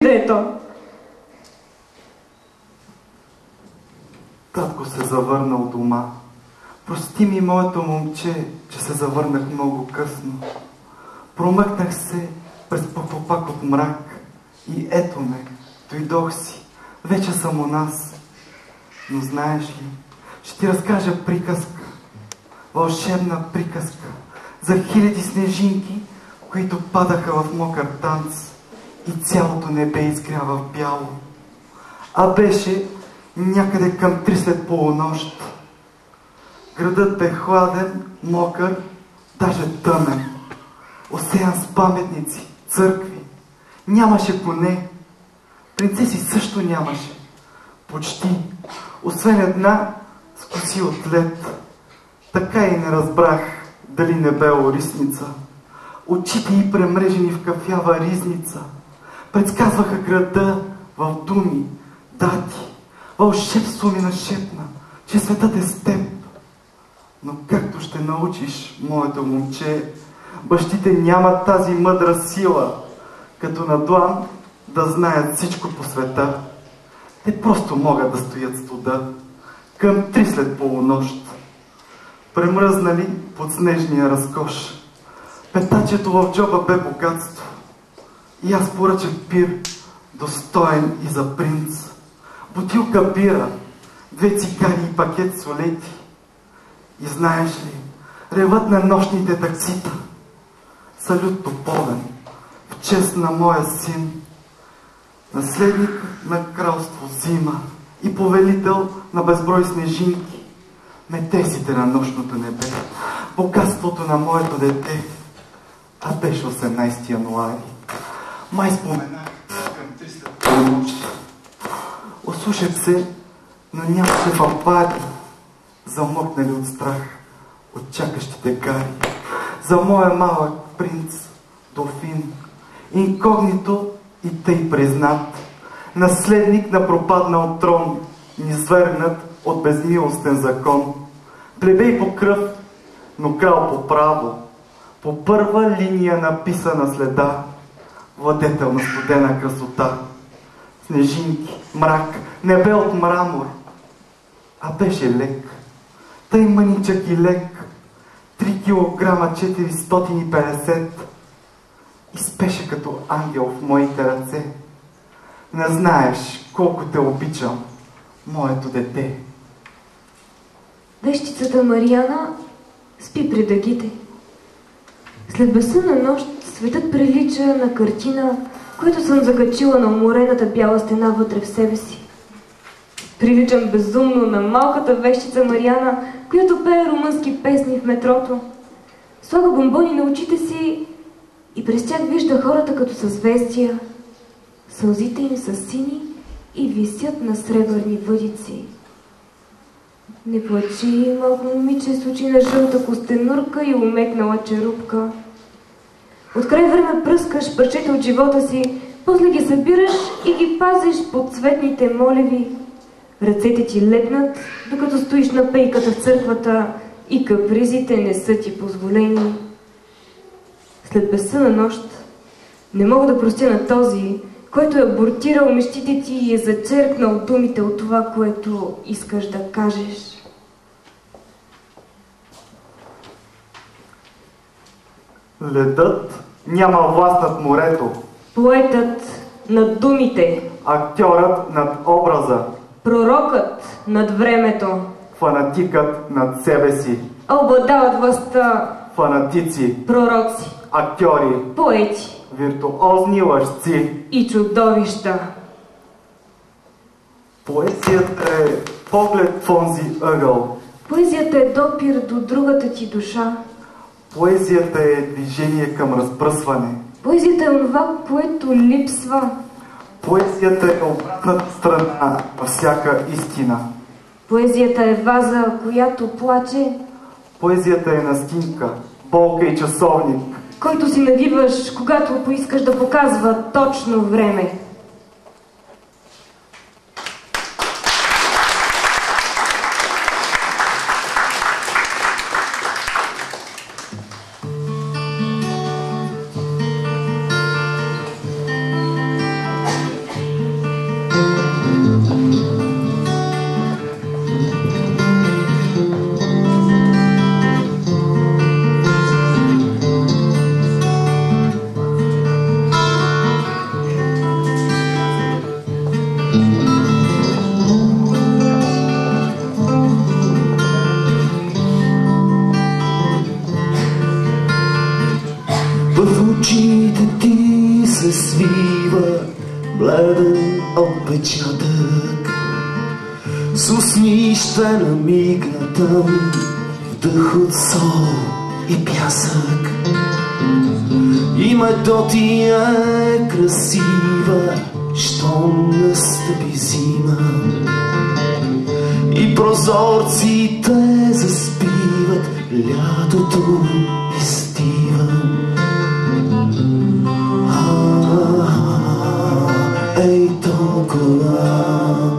детето. Татко се завърна от дома. Прости ми, моето момче, че се завърнах много късно. Промъкнах се през похлопак от мрак и ето ме, дойдох си. Вече съм у нас. Но знаеш ли, ще ти разкажа приказка. Вълшебна приказка за хиляди снежинки, които падаха в мокър танц и цялото небе изгря в бяло. А беше някъде към 3 след полунощ. Градът бе хладен, мокър, даже тъмен, осеян с паметници, църкви. Нямаше коне, принцеси също нямаше. Почти, освен една с коси от лед. Така и не разбрах дали не бе орисница. Очите й премрежени в кафява ризница предсказваха града в думи, дати. Вълшебство ми нашепна, че светът е с теб. Но както ще научиш, моето момче, бащите нямат тази мъдра сила, като на длан да знаят всичко по света. Те просто могат да стоят студа към 3 след полунощ, премръзнали под снежния разкош. Петачето в джоба бе богатство и аз поръчах пир, достоен и за принц. Бутилка бира, 2 цигари и пакет солети. И знаеш ли, ревът на нощните таксита. Салют топовен, в чест на моя син, наследник на кралство Зима и повелител на безброй снежинки, метесите на нощното небе, богатството на моето дете. А беше 18 януари. Май споменах към 3 след полунощ. Осушах се, но нямаше вампари, замлъкнали от страх от чакащите гари. За моя малък принц, дофин, инкогнито и тъй признат, наследник на пропаднал трон, низвергнат от безмилостен закон. Плебей по кръв, но крал по право, по първа линия написана следа, владетел на студена красота. Снежинки, мрак, небе от мрамор, а беше лек, тъй мъничък и лек, 3 килограма 450, и спеше като ангел в моите ръце. Не знаеш колко те обичам, моето дете. Вещицата Мариана спи при дъгите. След безсънна нощ светът прилича на картина, която съм закачила на уморената бяла стена вътре в себе си. Приличам безумно на малката вещица Мариана, която пее румънски песни в метрото. Слага бомбони на очите си и през тях вижда хората като съзвестия. Сълзите им са сини и висят на сребърни въдици. Не плачи, малко момиче, с очи на жълта костенурка и умекнала черупка. От край време пръскаш парчета от живота си, после ги събираш и ги пазиш под цветните молеви. Ръцете ти лепнат, докато стоиш на пейката в църквата и капризите не са ти позволени. След безсънна нощ не мога да простя на този, който е абортирал мечтите ти и е зачеркнал думите от това, което искаш да кажеш. Ледът няма власт над морето. Поетът над думите. Актьорът над образа. Пророкът над времето. Фанатикът над себе си. Обладават властта. Фанатици. Пророци. Актьори. Поети. Виртуозни лъжци. И чудовища. Поезията е поглед в онзи ъгъл. Поезията е допир до другата ти душа. Поезията е движение към разпръсване. Поезията е онова, което липсва. Поезията е обратната страна във всяка истина. Поезията е ваза, която плаче. Поезията е настинка, болка и часовник, който си надиваш, когато поискаш да показва точно време. бледен отпечатък. С усни ще намигна там, вдъх от сол и пясък. Името ти е красива, щом настъпи зима и прозорците заспиват, лятото изстива. Ей толкова,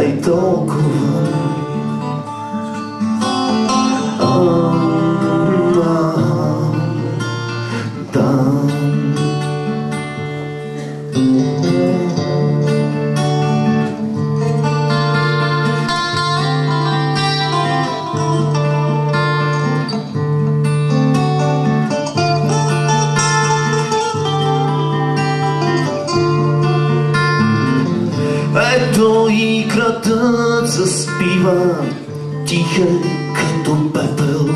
ей толкова, ето и градът заспива, тих е като пепел,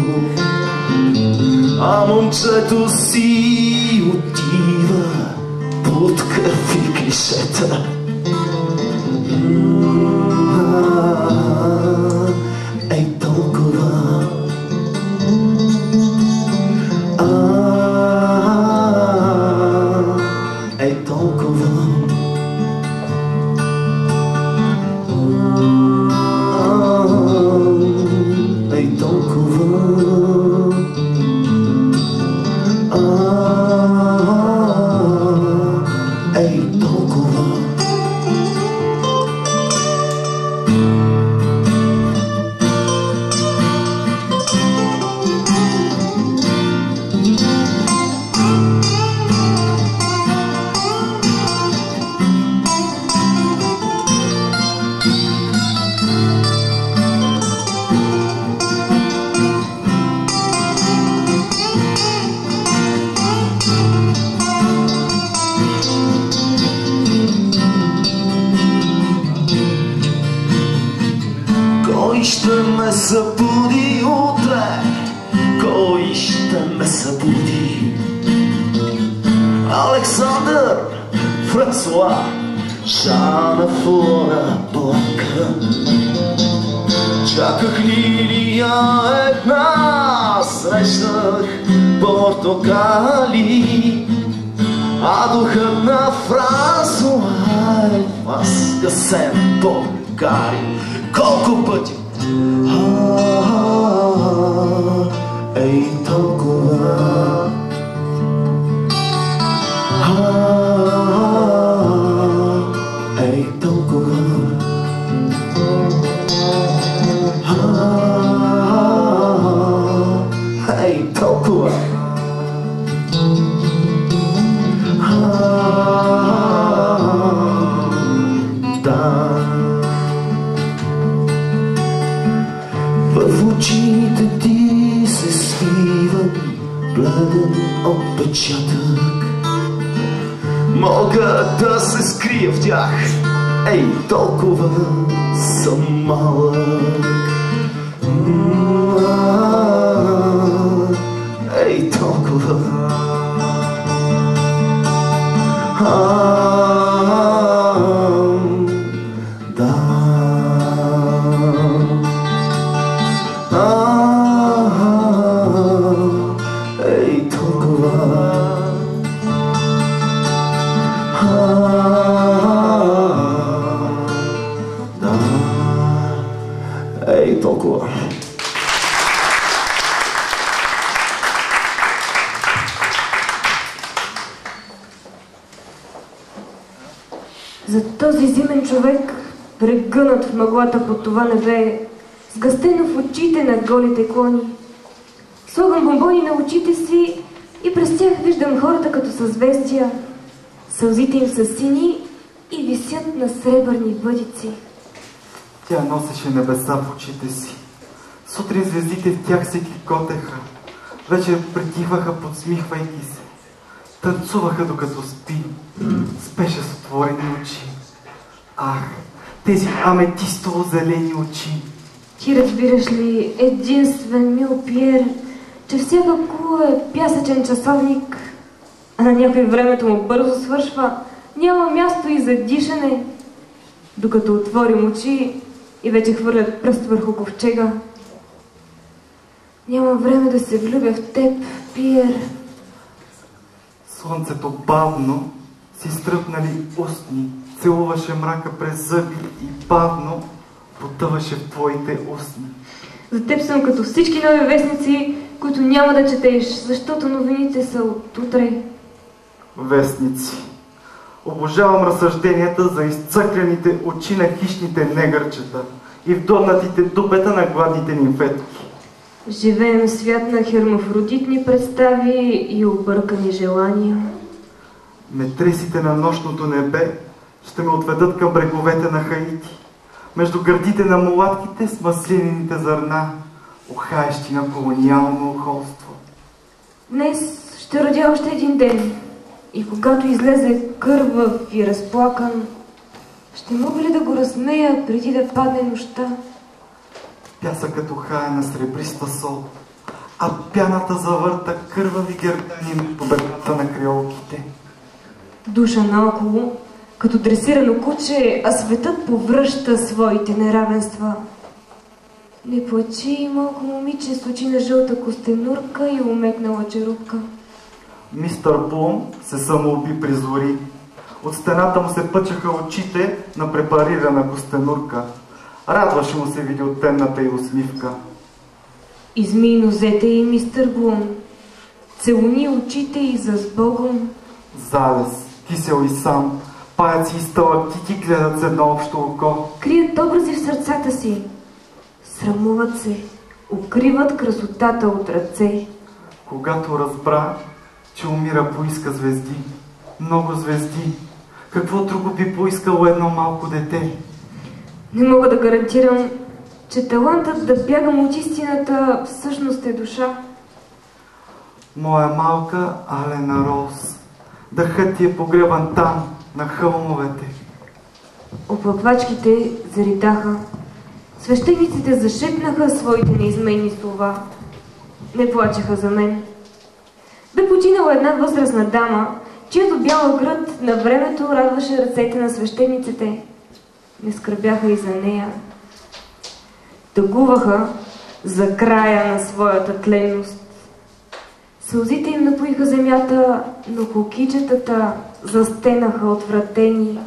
а момчето си отива под кръв и клишета. Ей толкова, ей толкова, ей толкова, ей толкова. Кой ще ме събуди утре? Кой ще ме събуди? Александър, Франсуа, Жана, Флора, Бланка. Чаках Лилия една, срещнах портокали, а духът на Франсуа е възгасен по гари. Колко пъти? Ей толкова, ей толкова, ей толкова, да. В очите ти се свива бледен отпечатък. Мога да се скрия в тях, ей толкова съм малък. Ей толкова, да. Ей толкова, да. Ей толкова. За този зимен човек, прегънат в мъглата под това небе, сгъстено в очите на голите клони. Слагам бомбони на очите си и през тях виждам хората като съзвездия. Сълзите им са сини и висят на сребърни въдици. Тя носеше небеса в очите си. Сутрин звездите в тях се кикотеха. Вечер притихваха, подсмихвайки се. Танцуваха докато спи. Спеше с отворени очи. Ах, тези аметистово-зелени очи. Ти разбираш ли, единствен мил Пиер, че всяка кула е пясъчен часовник, а на някой времето му бързо свършва, няма място и за дишане, докато отворим очи и вече хвърлят пръст върху ковчега. Няма време да се влюбя в теб, Пиер. Слънцето бавно си стръпнали устни, целуваше мрака през зъби и бавно потъваше в твоите устни. За теб съм като всички нови вестници, които няма да четеш, защото новините са от утре. Вестници. Обожавам разсъжденията за изцъклените очи на хищните негърчета и вдогнатите дупета на гладните нимфетки. Живеем в свят на хермафродитни представи и объркани желания. Метресите на нощното небе ще ме отведат към бреговете на Хаити, между гърдите на мулатките с маслинените зърна, ухаещи на колониално ухолство. Днес ще родя още един ден и когато излезе кървав и разплакан, ще мога ли да го разсмея преди да падне нощта? Пясъкът ухае на сребриста сол, а пяната завърта кървави гердани по бедата на креолките. Душа наоколо, като дресирано куче, а светът повръща своите неравенства. Не плачи, малко момиче с очи на жълта костенурка и умекнала черупка. Мистър Блум се самоуби при зори. От стената му се пъчаха очите на препарирана костенурка. Радваше му се види от темната й усмивка. Измий нозете и мистър Блум. Целуни очите и за с Богом. Залез, кисел и сам, паяци и сталактити гледат с едно общо око. Крият образи в сърцата си. Срамуват се. Укриват красотата от ръце. Когато разбра, че умира, поиска звезди. Много звезди. Какво друго би поискало едно малко дете? Не мога да гарантирам, че талантът да бягам от истината всъщност е душа. Моя малка Алена Роуз, дъхът ти е погребан там, на хълмовете. Оплаквачките заритаха. Свещениците зашепнаха своите неизменни слова. Не плачеха за мен. Бе починала една възрастна дама, чието бяла гръд на времето радваше ръцете на свещениците. Не скърбяха и за нея. Тъгуваха за края на своята тленност. Сълзите им напоиха земята, но кокичетата застенаха отвратени.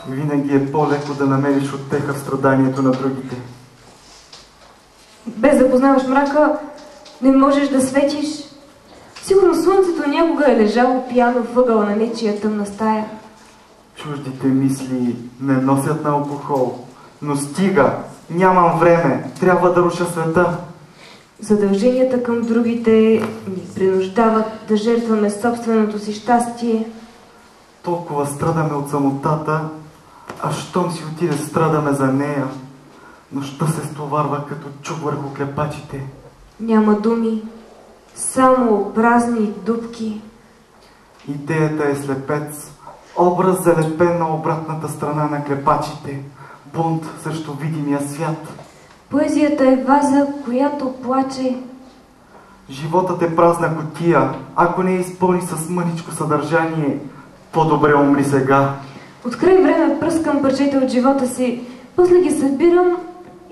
Винаги е по-леко да намериш утеха в страданието на другите. Без да познаваш мрака, не можеш да светиш. Сигурно слънцето някога е лежало пияно въгъла на нечия тъмна стая. Чуждите мисли не носят на алкохол, но стига, нямам време, трябва да руша света. Задълженията към другите ни принуждават да жертваме собственото си щастие. Толкова страдаме от самотата, а щом си отиде страдаме за нея. Нощта се стоварва като чук върху клепачите. Няма думи, само празни дупки. Идеята е слепец, образ залепен на обратната страна на клепачите, бунт срещу видимия свят. Поезията е ваза, която плаче. Животът е празна кутия, ако не я изпълни с мъничко съдържание, по-добре умри сега. От край време пръскам парчета от живота си, после ги събирам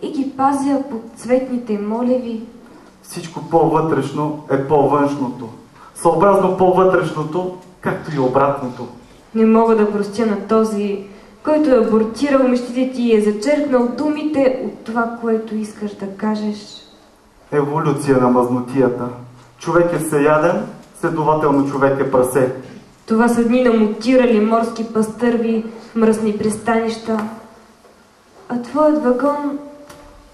и ги пазя под цветните молеви. Всичко по-вътрешно е по-външното. Съобразно по-вътрешното, както и обратното. Не мога да простя на този, който е абортирал мечтите ти и е зачеркнал думите от това, което искаш да кажеш. Еволюция на мазнотията. Човек е всеяден, следователно човек е прасе. Това са дни на мутирали морски пастърви в мръсни пристанища. А твоят вагон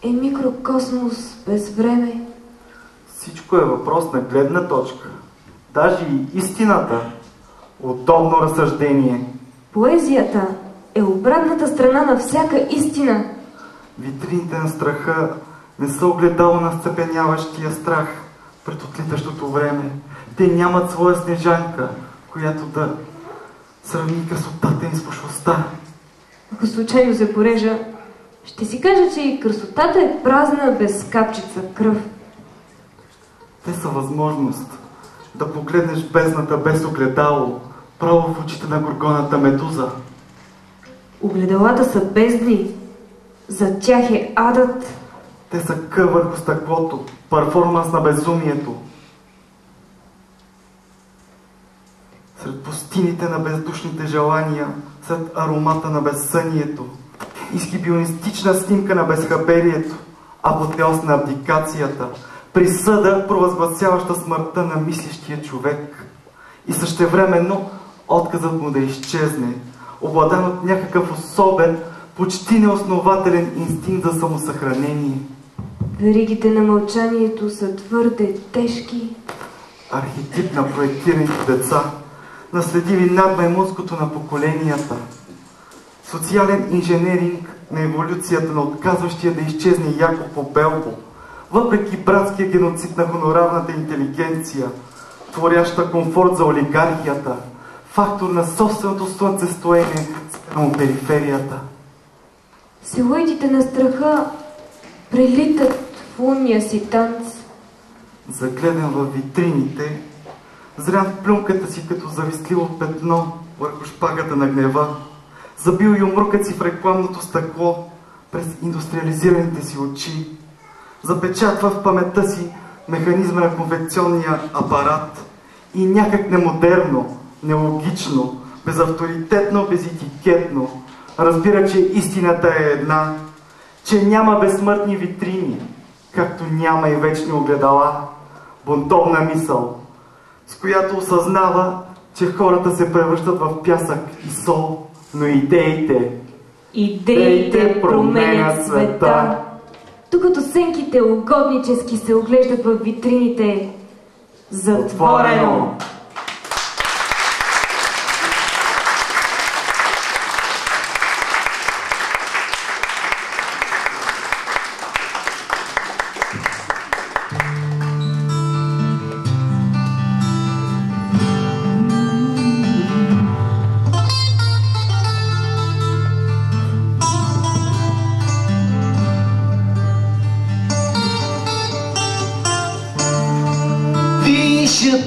е микрокосмос без време. Всичко е въпрос на гледна точка. Даже и истината. Удобно разсъждение. Поезията е обратната страна на всяка истина. Витрините на страха не са огледало на сцепеняващия страх пред отлитащото време. Те нямат своя снежанка, която да сравни красотата им с пошлостта. Ако случайно се порежа, ще си кажа, че и красотата е празна без капчица кръв. Те са възможност да погледнеш бездната без огледало, право в очите на горгоната медуза. Огледалата са бездни, за тях е адът. Те са кър върху стъклото, перформанс на безумието. Сред пустините на бездушните желания, сред аромата на безсънието, изхибионистична снимка на безхаберието, апотеоз на абдикацията, присъда, провъзгласяваща смъртта на мислещия човек и същевременно отказът му да изчезне, обладан от някакъв особен, почти неоснователен инстинкт за самосъхранение. Веригите на мълчанието са твърде тежки. Архетип на проектираните деца, наследили надмаймунското на поколенията. Социален инженеринг на еволюцията на отказващия да изчезне Якоб Белбо, въпреки братския геноцид на хонорарната интелигенция, творяща комфорт за олигархията, фактор на собственото слънцестоене спрямо периферията. Силуетите на страха прелитат в лунния си танц. Загледан във витрините, зрян в плюнката си като завистливо петно върху шпагата на гнева, забил юмрукът си в рекламното стъкло през индустриализираните си очи, запечатва в паметта си механизма на конвекционния апарат и някак немодерно, нелогично, безавторитетно, безетикетно разбира, че истината е една, че няма безсмъртни витрини, както няма и вечни огледала, бунтовна мисъл, с която осъзнава, че хората се превръщат в пясък и сол, но идеите променят света. Докато сенките угоднически се оглеждат в витрините, затворено.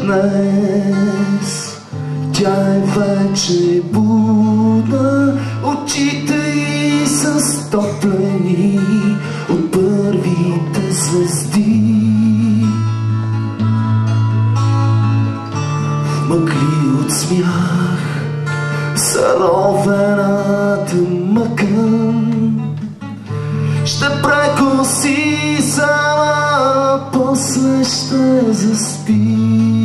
Днес тя е вече будна, очите й са стоплени от първите звезди. В мъгли от смях, заровената мъкън, ще прекоси сама, после ще заспи.